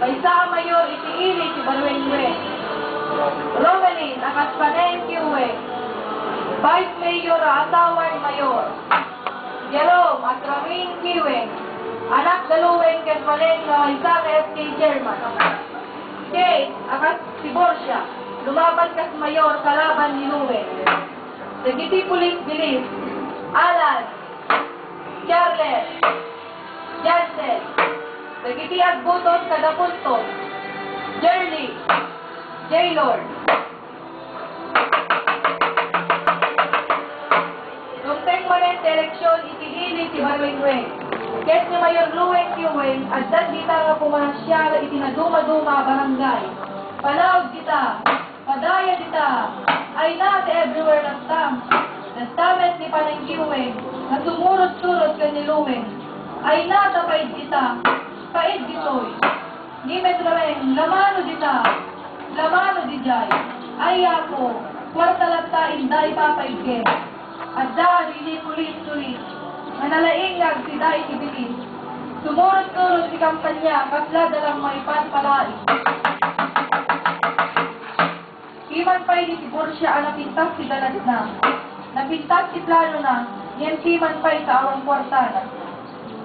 Kaysa mayor itiili ti Balwengwe. Romelin akaspanen kiwe. Vice Mayor asawan mayor. Jerome asrawin kiwe. Anak daluwen kesmalen nga isa ka FK Chairman. Kate akas si Borsia. Lumaban kas mayor kalaban ni Luwen. Dagiti Pulis Bilis. Alan. Charles. Jansen. Dagiti agbuton kada punto. Jerly. Jaylord. Nungteng manente eleksyon itiili ti Balwengweng. Kes ni Mayor Luweng Kiweng addan dita nga pumanasya itinaduma-duma barangay. Palaog dita, padaya dita, ay na everywhere nagtam. Nagtamet ni Panang Kiweng, na sumurot-surot ka ni Luweng. Ay na tapay dita, paid ditoy. Ni Metroweng, lamano dita, lamano di jay. Ay ako, kwarta lata inday papaigem. Adda hindi pulis-tulis. Manalaingag si Day Ibilis. Sumurot-surot si kampanya, kasla dalang may panpalai. Iman pa'y ni si Borsia ang napintas si Dalas na. Napintas si Plano na, yan siman pa'y sa awang kwarta na.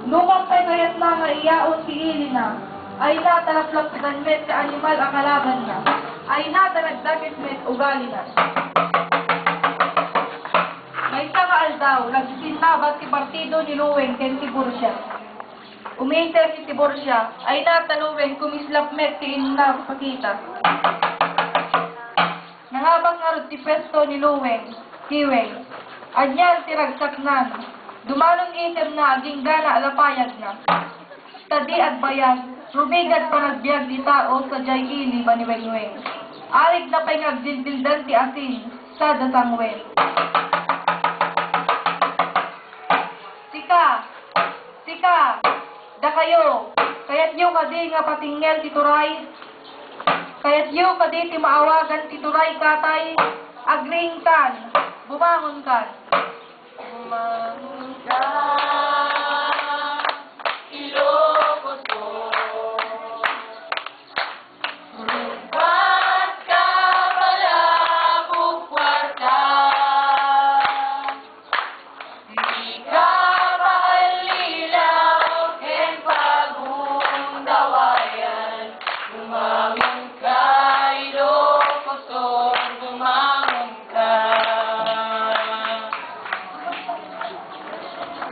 Lumang pa'y kayat na nga iyaon si Ili na, ay natalaplap sa met sa animal ang kalaban na, ay natalagdagit met ugali na. May sangaal daw, nagsisintabat si partido ni Luweng ken si Borsia. Uminter si Borsia, ay nataluweng kumislap met ti inna pakita. Nangabang nga ti pesto ni Luweng, Kiweng. Anyan ti ragsaknan, dumanong item na aging gana alapayag na. Tadi at bayag, rumigad pa nagbiag di tao sa jay ili baniwengweng. Arig na pa'y ngagdildildan ti asin sa dasangwen. Sika, da kayo, kayat yu kadi nga patingel ti turay, kayat yu kadi ti maawagan ti turay katay, agring kan, bumangon kan.